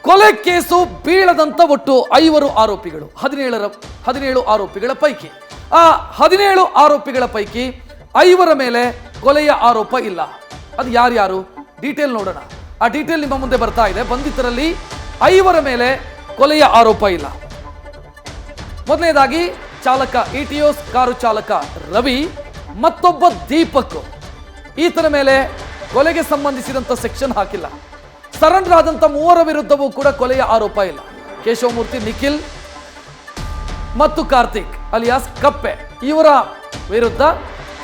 ಕೊಲೆ ಕೇಸು ಬೀಳದಂತ ಒಟ್ಟು 5 ಆರೋಪಿಗಳು, 17 ಆರೋಪಿಗಳ ಪೈಕಿ ಆ 17 ಆರೋಪಿಗಳ ಪೈಕಿ 5 ಮೇಲೆ ಕೊಲೆಯ ಆರೋಪ ಇಲ್ಲ. ಅದು ಯಾರ್ಯಾರು ಡೀಟೇಲ್ ನೋಡೋಣ. ಆ ಡೀಟೇಲ್ ನಿಮ್ಮ ಮುಂದೆ ಬರ್ತಾ ಇದೆ. ಬಂಧಿತರಲ್ಲಿ 5 ಮೇಲೆ ಕೊಲೆಯ ಆರೋಪ ಇಲ್ಲ. ಮೊದಲನೇದಾಗಿ ಚಾಲಕ ಇಟಿಯೋಸ್ ಕಾರು ಚಾಲಕ ರವಿ, ಮತ್ತೊಬ್ಬ ದೀಪಕ್, ಈತನ ಮೇಲೆ ಕೊಲೆಗೆ ಸಂಬಂಧಿಸಿದಂತ ಸೆಕ್ಷನ್ ಹಾಕಿಲ್ಲ. ಸರೆಂಡರ್ ಆದಂತ 3 ವಿರುದ್ಧವೂ ಕೂಡ ಕೊಲೆಯ ಆರೋಪ ಇಲ್ಲ. ಕೇಶವಮೂರ್ತಿ, ನಿಖಿಲ್ ಮತ್ತು ಕಾರ್ತಿಕ್ ಅಲಿಯಾಸ್ ಕಪ್ಪೆ, ಇವರ ವಿರುದ್ಧ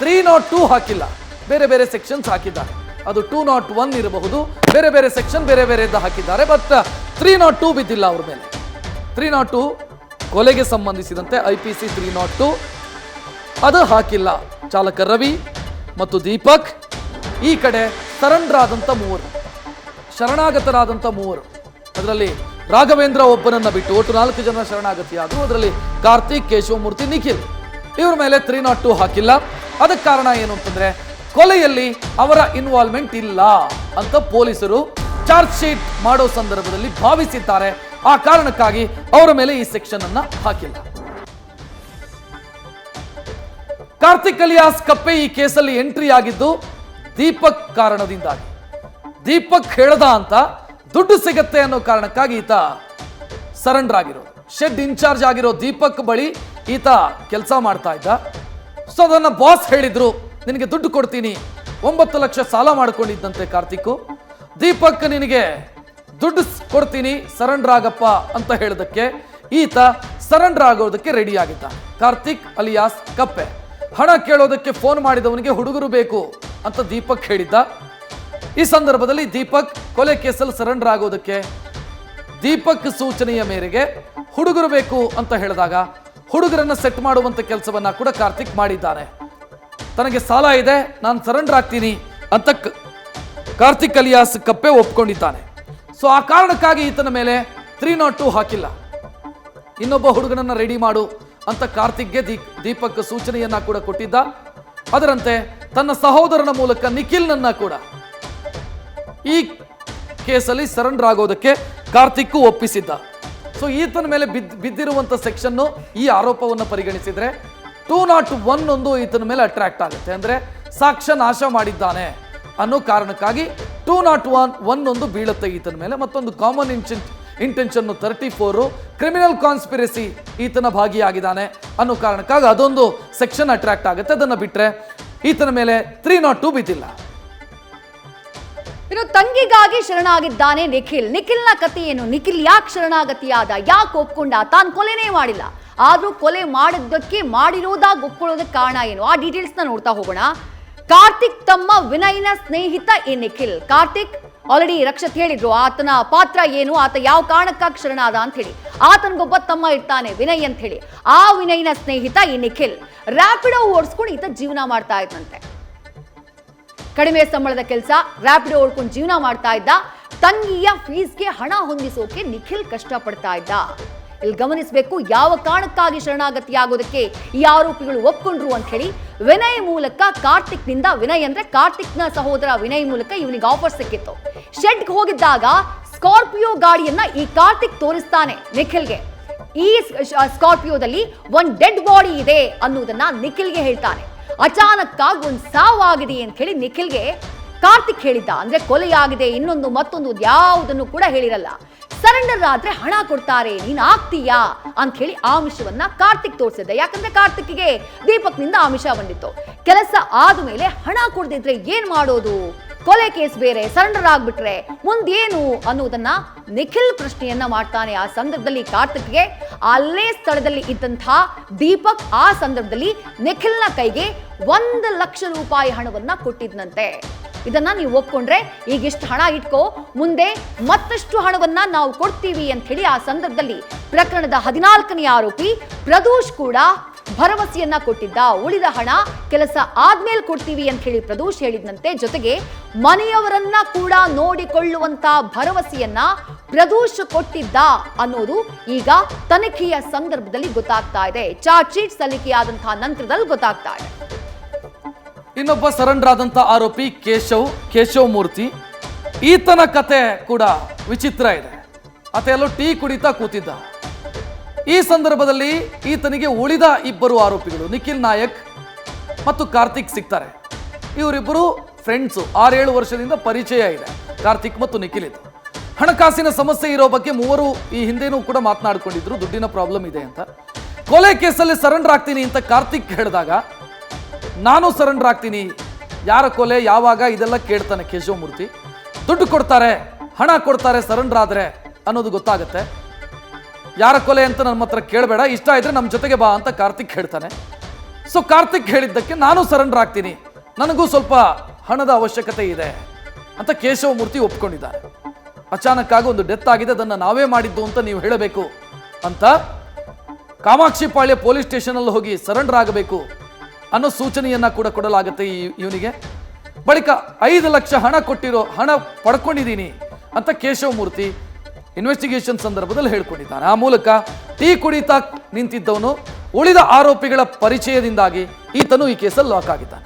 302 ಹಾಕಿಲ್ಲ, ಬೇರೆ ಬೇರೆ ಸೆಕ್ಷನ್ಸ್ ಹಾಕಿದ್ದಾರೆ. ಅದು 201 ಇರಬಹುದು, ಬೇರೆ ಬೇರೆ ಸೆಕ್ಷನ್ ಬೇರೆ ಬೇರೆ ಹಾಕಿದ್ದಾರೆ. ಬಟ್ 302 ಬಿದ್ದಿಲ್ಲ ಅವ್ರ ಮೇಲೆ. 302 ಕೊಲೆಗೆ ಸಂಬಂಧಿಸಿದಂತೆ IPC 302 ಅದು ಹಾಕಿಲ್ಲ. ಚಾಲಕ ರವಿ ಮತ್ತು ದೀಪಕ್, ಈ ಕಡೆ ಸರೆಂಡರ್ ಆದಂತ 3, ಶರಣಾಗತರಾದಂಥ 3, ಅದರಲ್ಲಿ ರಾಘವೇಂದ್ರ ಒಬ್ಬನನ್ನ ಬಿಟ್ಟು ಒಟ್ಟು 4 ಜನ ಶರಣಾಗತಿಯಾದರು. ಅದರಲ್ಲಿ ಕಾರ್ತಿಕ್, ಕೇಶವಮೂರ್ತಿ, ನಿಖಿಲ್, ಇವ್ರ ಮೇಲೆ 302 ಹಾಕಿಲ್ಲ. ಅದಕ್ಕೆ ಕಾರಣ ಏನು ಅಂತಂದ್ರೆ ಕೊಲೆಯಲ್ಲಿ ಅವರ ಇನ್ವಾಲ್ವ್ಮೆಂಟ್ ಇಲ್ಲ ಅಂತ ಪೊಲೀಸರು ಚಾರ್ಜ್ ಶೀಟ್ ಮಾಡೋ ಸಂದರ್ಭದಲ್ಲಿ ಭಾವಿಸಿದ್ದಾರೆ. ಆ ಕಾರಣಕ್ಕಾಗಿ ಅವರ ಮೇಲೆ ಈ ಸೆಕ್ಷನ್ ಅನ್ನ ಹಾಕಿಲ್ಲ. ಕಾರ್ತಿಕ್ ಅಲಿಯಾಸ್ ಕಪ್ಪೆ ಈ ಕೇಸಲ್ಲಿ ಎಂಟ್ರಿ ಆಗಿದ್ದು ದೀಪಕ್ ಕಾರಣದಿಂದಾಗಿ. ದೀಪಕ್ ಹೇಳ್ದ ಅಂತ ದುಡ್ಡು ಸಿಗತ್ತೆ ಅನ್ನೋ ಕಾರಣಕ್ಕಾಗಿ ಈತ ಸರೆಂಡರ್ ಆಗಿರೋದು. ಶೆಡ್ ಇನ್ಚಾರ್ಜ್ ಆಗಿರೋ ದೀಪಕ್ ಬಳಿ ಈತ ಕೆಲಸ ಮಾಡ್ತಾ ಇದ್ದ. ಸೊ ಅದನ್ನ ಬಾಸ್ ಹೇಳಿದ್ರು, ನಿನಗೆ ದುಡ್ಡು ಕೊಡ್ತೀನಿ. 9 ಲಕ್ಷ ಸಾಲ ಮಾಡ್ಕೊಂಡಿದ್ದಂತೆ ಕಾರ್ತಿಕ್. ದೀಪಕ್ ನಿನಗೆ ದುಡ್ಡು ಕೊಡ್ತೀನಿ, ಸರೆಂಡರ್ ಆಗಪ್ಪ ಅಂತ ಹೇಳೋದಕ್ಕೆ ಈತ ಸರೆಂಡರ್ ಆಗೋದಕ್ಕೆ ರೆಡಿ ಆಗಿದ್ದ. ಕಾರ್ತಿಕ್ ಅಲಿಯಾಸ್ ಕಪ್ಪೆ ಹಣ ಕೇಳೋದಕ್ಕೆ ಫೋನ್ ಮಾಡಿದವನಿಗೆ ಹುಡುಗರು ಬೇಕು ಅಂತ ದೀಪಕ್ ಹೇಳಿದ್ದ. ಈ ಸಂದರ್ಭದಲ್ಲಿ ದೀಪಕ್ ಕೊಲೆ ಕೇಸಲ್ಲಿ ಸರೆಂಡರ್ ಆಗೋದಕ್ಕೆ ದೀಪಕ್ ಸೂಚನೆಯ ಮೇರೆಗೆ ಹುಡುಗರು ಬೇಕು ಅಂತ ಹೇಳಿದಾಗ ಹುಡುಗರನ್ನ ಸೆಟ್ ಮಾಡುವಂತ ಕೆಲಸವನ್ನ ಕೂಡ ಕಾರ್ತಿಕ್ ಮಾಡಿದ್ದಾನೆ. ತನಗೆ ಸಾಲ ಇದೆ, ನಾನು ಸರೆಂಡರ್ ಆಗ್ತೀನಿ ಅಂತ ಕಾರ್ತಿಕ್ ಅಲಿಯಾಸ್ ಕಪ್ಪೆ ಒಪ್ಕೊಂಡಿದ್ದಾನೆ. ಸೊ ಆ ಕಾರಣಕ್ಕಾಗಿ ಈತನ ಮೇಲೆ 302 ಹಾಕಿಲ್ಲ. ಇನ್ನೊಬ್ಬ ಹುಡುಗನನ್ನ ರೆಡಿ ಮಾಡು ಅಂತ ಕಾರ್ತಿಕ್ಗೆ ದೀಪಕ್ ಸೂಚನೆಯನ್ನ ಕೂಡ ಕೊಟ್ಟಿದ್ದ. ಅದರಂತೆ ತನ್ನ ಸಹೋದರನ ಮೂಲಕ ನಿಖಿಲ್ನನ್ನ ಕೂಡ ಈ ಕೇಸಲ್ಲಿ ಸರೆಂಡರ್ ಆಗೋದಕ್ಕೆ ಕಾರ್ತಿಕ್ ಒಪ್ಪಿಸಿದ್ದ. ಸೊ ಈತನ ಮೇಲೆ ಬಿದ್ದಿರುವಂತ ಸೆಕ್ಷನ್ ಈ ಆರೋಪವನ್ನು ಪರಿಗಣಿಸಿದ್ರೆ 201 ಒಂದು ಈತನ ಮೇಲೆ ಅಟ್ರಾಕ್ಟ್ ಆಗುತ್ತೆ. ಅಂದ್ರೆ ಸಾಕ್ಷ್ಯ ನಾಶ ಮಾಡಿದ್ದಾನೆ ಅನ್ನೋ ಕಾರಣಕ್ಕಾಗಿ 201 ಒಂದು ಬೀಳುತ್ತೆ ಈತನ ಮೇಲೆ. ಮತ್ತೊಂದು ಕಾಮನ್ ಇಂಟೆನ್ಷನ್ 34 ಕ್ರಿಮಿನಲ್ ಕಾನ್ಸ್ಪಿರಸಿ ಈತನ ಭಾಗಿಯಾಗಿದ್ದಾನೆ ಅನ್ನೋ ಕಾರಣಕ್ಕಾಗಿ ಅದೊಂದು ಸೆಕ್ಷನ್ ಅಟ್ರಾಕ್ಟ್ ಆಗುತ್ತೆ. ಅದನ್ನ ಬಿಟ್ರೆ ಈತನ ಮೇಲೆ 302 ಬಿದ್ದಿಲ್ಲ. ಇನ್ನು ತಂಗಿಗಾಗಿ ಶರಣಾಗಿದ್ದಾನೆ ನಿಖಿಲ್. ನಿಖಿಲ್ನ ಕಥೆ ಏನು? ನಿಖಿಲ್ ಯಾಕೆ ಶರಣಾಗತಿಯಾದ? ಯಾಕೆ ಒಪ್ಕೊಂಡ? ತಾನು ಕೊಲೆನೇ ಮಾಡಿಲ್ಲ, ಆದ್ರೂ ಕೊಲೆ ಮಾಡಿದ್ದಕ್ಕೆ ಮಾಡಿರೋದಾಗ ಒಪ್ಕೊಳ್ಳೋದಕ್ಕೆ ಕಾರಣ ಏನು? ಆ ಡೀಟೇಲ್ಸ್ ನ ನೋಡ್ತಾ ಹೋಗೋಣ. ಕಾರ್ತಿಕ್ ತಮ್ಮ ವಿನಯ್ನ ಸ್ನೇಹಿತ ಈ ನಿಖಿಲ್. ಕಾರ್ತಿಕ್ ಆಲ್ರೆಡಿ ರಕ್ಷತ್ ಹೇಳಿದ್ರು ಆತನ ಪಾತ್ರ ಏನು, ಆತ ಯಾವ ಕಾರಣಕ್ಕಾಗಿ ಶರಣಾದ ಅಂತ ಹೇಳಿ. ಆತನಿಗೊಬ್ಬ ತಮ್ಮ ಇರ್ತಾನೆ ವಿನಯ್ ಅಂತ ಹೇಳಿ. ಆ ವಿನಯ್ನ ಸ್ನೇಹಿತ ಈ ನಿಖಿಲ್ ರ್ಯಾಪಿಡೋ ಓಡಿಸ್ಕೊಂಡು ಈತ ಜೀವನ ಮಾಡ್ತಾ ಇದ್ದಂತೆ. ಕಡಿಮೆ ಸಂಬಳದ ಕೆಲಸ, ರ್ಯಾಪಿಡೋ ಓಡ್ಕೊಂಡು ಜೀವನ ಮಾಡ್ತಾ ಇದ್ದ. ತಂಗಿಯ ಫೀಸ್ಗೆ ಹಣ ಹೊಂದಿಸೋಕೆ ನಿಖಿಲ್ ಕಷ್ಟ ಪಡ್ತಾ ಇದ್ದ. ಇಲ್ಲಿ ಗಮನಿಸಬೇಕು, ಯಾವ ಕಾರಣಕ್ಕಾಗಿ ಶರಣಾಗತಿ ಆಗೋದಕ್ಕೆ ಈ ಆರೋಪಿಗಳು ಒಪ್ಕೊಂಡ್ರು ಅಂತ ಹೇಳಿ ವಿನಯ್ ಮೂಲಕ ಕಾರ್ತಿಕ್ನಿಂದ, ವಿನಯ್ ಅಂದ್ರೆ ಕಾರ್ತಿಕ್ನ ಸಹೋದರ ವಿನಯ್ ಮೂಲಕ ಇವನಿಗೆ ಆಫರ್ ಸಿಕ್ಕಿತ್ತು. ಶೆಡ್ಗೆ ಹೋಗಿದ್ದಾಗ ಸ್ಕಾರ್ಪಿಯೋ ಗಾಡಿಯನ್ನ ಈ ಕಾರ್ತಿಕ್ ತೋರಿಸ್ತಾನೆ ನಿಖಿಲ್ಗೆ. ಈ ಸ್ಕಾರ್ಪಿಯೋದಲ್ಲಿ ಒಂದು ಡೆಡ್ ಬಾಡಿ ಇದೆ ಅನ್ನೋದನ್ನ ನಿಖಿಲ್ಗೆ ಹೇಳ್ತಾನೆ. ಅಚಾನಕ್ಕಾಗಿ ಒಂದು ಸಾವಾಗಿದೆ ಅಂತ ಹೇಳಿ ನಿಖಿಲ್ಗೆ ಕಾರ್ತಿಕ್ ಹೇಳಿದ್ದ. ಅಂದ್ರೆ ಕೊಲೆಯಾಗಿದೆ, ಇನ್ನೊಂದು ಮತ್ತೊಂದು ಯಾವುದನ್ನು ಕೂಡ ಹೇಳಿರಲ್ಲ. ಸರೆಂಡರ್ ಆದ್ರೆ ಹಣ ಕೊಡ್ತಾರೆ, ನೀನ್ ಆಗ್ತೀಯಾ ಅಂತ ಹೇಳಿ ಆಮಿಷವನ್ನ ಕಾರ್ತಿಕ್ ತೋರಿಸಿದ್ದ. ಯಾಕಂದ್ರೆ ಕಾರ್ತಿಕ್ಗೆ ದೀಪಕ್ನಿಂದ ಆಮಿಷ ಬಂದಿತ್ತು. ಕೆಲಸ ಆದ್ಮೇಲೆ ಹಣ ಕೊಡದಿದ್ರೆ ಏನ್ ಮಾಡೋದು? ಕೊಲೆ ಕೇಸ್ ಬೇರೆ, ಸರೆಂಡರ್ ಆಗ್ಬಿಟ್ರೆ ಮುಂದೇನು ಅನ್ನೋದನ್ನ ನಿಖಿಲ್ ಪ್ರಶ್ನೆಯನ್ನ ಮಾಡ್ತಾನೆ. ಆ ಸಂದರ್ಭದಲ್ಲಿ ಕಾರ್ತಿಕ್ಗೆ ಅಲ್ಲೇ ಸ್ಥಳದಲ್ಲಿ ಇದ್ದಂತಹ ದೀಪಕ್ ಆ ಸಂದರ್ಭದಲ್ಲಿ ನಿಖಿಲ್ನ ಕೈಗೆ 1 ಲಕ್ಷ ರೂಪಾಯಿ ಹಣವನ್ನ ಕೊಟ್ಟಿದ್ನಂತೆ. ಇದನ್ನ ನೀವು ಒಪ್ಕೊಂಡ್ರೆ ಈಗ ಇಷ್ಟು ಹಣ ಇಟ್ಕೋ, ಮುಂದೆ ಮತ್ತಷ್ಟು ಹಣವನ್ನ ನಾವು ಕೊಡ್ತೀವಿ ಅಂತ ಹೇಳಿ ಆ ಸಂದರ್ಭದಲ್ಲಿ ಪ್ರಕರಣದ 14ನೇ ಆರೋಪಿ ಪ್ರದೋಷ್ ಕೂಡ ಭರವಸೆಯನ್ನ ಕೊಟ್ಟಿದ್ದ. ಉಳಿದ ಹಣ ಕೆಲಸ ಆದ್ಮೇಲೆ ಕೊಡ್ತೀವಿ ಅಂತ ಹೇಳಿ ಪ್ರದೋಷ್ ಹೇಳಿದ್ನಂತೆ. ಜೊತೆಗೆ ಮನೆಯವರನ್ನ ಕೂಡ ನೋಡಿಕೊಳ್ಳುವಂತ ಭರವಸೆಯನ್ನ ಪ್ರದೋಷ್ ಕೊಟ್ಟಿದ್ದ ಅನ್ನೋದು ಈಗ ತನಿಖೆಯ ಸಂದರ್ಭದಲ್ಲಿ ಗೊತ್ತಾಗ್ತಾ ಇದೆ. ಚಾರ್ಜ್ ಶೀಟ್ ಸಲ್ಲಿಕೆಯಾದಂತಹ ನಂತರದಲ್ಲಿ ಗೊತ್ತಾಗ್ತಾ ಇದೆ. ಇನ್ನೊಬ್ಬ ಸರೆಂಡರ್ ಆದಂತ ಆರೋಪಿ ಕೇಶವಮೂರ್ತಿ, ಈತನ ಕತೆ ಕೂಡ ವಿಚಿತ್ರ ಇದೆ. ಆತ ಎಲ್ಲೋ ಟೀ ಕುಡಿತಾ ಕೂತಿದ್ದ. ಈ ಸಂದರ್ಭದಲ್ಲಿ ಈತನಿಗೆ ಉಳಿದ ಇಬ್ಬರು ಆರೋಪಿಗಳು ನಿಖಿಲ್ ನಾಯಕ್ ಮತ್ತು ಕಾರ್ತಿಕ್ ಸಿಗ್ತಾರೆ. ಇವರಿಬ್ಬರು ಫ್ರೆಂಡ್ಸು, 6-7 ವರ್ಷದಿಂದ ಪರಿಚಯ ಇದೆ ಕಾರ್ತಿಕ್ ಮತ್ತು ನಿಖಿಲ್. ಇದು ಹಣಕಾಸಿನ ಸಮಸ್ಯೆ ಇರೋ ಬಗ್ಗೆ ಮೂವರು ಈ ಹಿಂದೆನೂ ಕೂಡ ಮಾತನಾಡ್ಕೊಂಡಿದ್ರು, ದುಡ್ಡಿನ ಪ್ರಾಬ್ಲಮ್ ಇದೆ ಅಂತ. ಕೊಲೆ ಕೇಸಲ್ಲಿ ಸರೆಂಡರ್ ಆಗ್ತೀನಿ ಅಂತ ಕಾರ್ತಿಕ್ ಹೇಳಿದಾಗ ನಾನು ಸರೆಂಡರ್ ಆಗ್ತೀನಿ, ಯಾರ ಕೊಲೆ ಯಾವಾಗ ಇದೆಲ್ಲ ಕೇಳ್ತಾನೆ ಕೇಶವಮೂರ್ತಿ. ದುಡ್ಡು ಕೊಡ್ತಾರೆ, ಹಣ ಕೊಡ್ತಾರೆ ಸರೆಂಡರ್ ಆದರೆ ಅನ್ನೋದು ಗೊತ್ತಾಗುತ್ತೆ. ಯಾರ ಕೊಲೆ ಅಂತ ನಮ್ಮ ಹತ್ರ ಕೇಳಬೇಡ, ಇಷ್ಟ ಇದ್ರೆ ನಮ್ಮ ಜೊತೆಗೆ ಬಾ ಅಂತ ಕಾರ್ತಿಕ್ ಹೇಳ್ತಾನೆ. ಸೊ ಕಾರ್ತಿಕ್ ಹೇಳಿದ್ದಕ್ಕೆ ನಾನು ಸರೆಂಡರ್ ಆಗ್ತೀನಿ, ನನಗೂ ಸ್ವಲ್ಪ ಹಣದ ಅವಶ್ಯಕತೆ ಇದೆ ಅಂತ ಕೇಶವಮೂರ್ತಿ ಒಪ್ಕೊಂಡಿದ್ದಾರೆ. ಅಚಾನಕ್ ಆಗಿ ಒಂದು ಡೆತ್ ಆಗಿದೆ, ಅದನ್ನು ನಾವೇ ಮಾಡಿದ್ದು ಅಂತ ನೀವು ಹೇಳಬೇಕು ಅಂತ ಕಾಮಾಕ್ಷಿಪಾಳ್ಯ ಪೊಲೀಸ್ ಸ್ಟೇಷನಲ್ಲಿ ಹೋಗಿ ಸರೆಂಡರ್ ಆಗಬೇಕು ಅನ್ನೋ ಸೂಚನೆಯನ್ನ ಕೂಡ ಕೊಡಲಾಗುತ್ತೆ ಇವನಿಗೆ. ಬಳಿಕ 5 ಲಕ್ಷ ಹಣ ಪಡ್ಕೊಂಡಿದ್ದೀನಿ ಅಂತ ಕೇಶವಮೂರ್ತಿ ಇನ್ವೆಸ್ಟಿಗೇಷನ್ ಸಂದರ್ಭದಲ್ಲಿ ಹೇಳ್ಕೊಂಡಿದ್ದಾನೆ. ಆ ಮೂಲಕ ಟೀ ಕುಡಿತಾ ನಿಂತಿದ್ದವನು ಉಳಿದ ಆರೋಪಿಗಳ ಪರಿಚಯದಿಂದಾಗಿ ಈತನು ಈ ಕೇಸಲ್ಲಿ ಲಾಕ್ ಆಗಿದ್ದಾನೆ.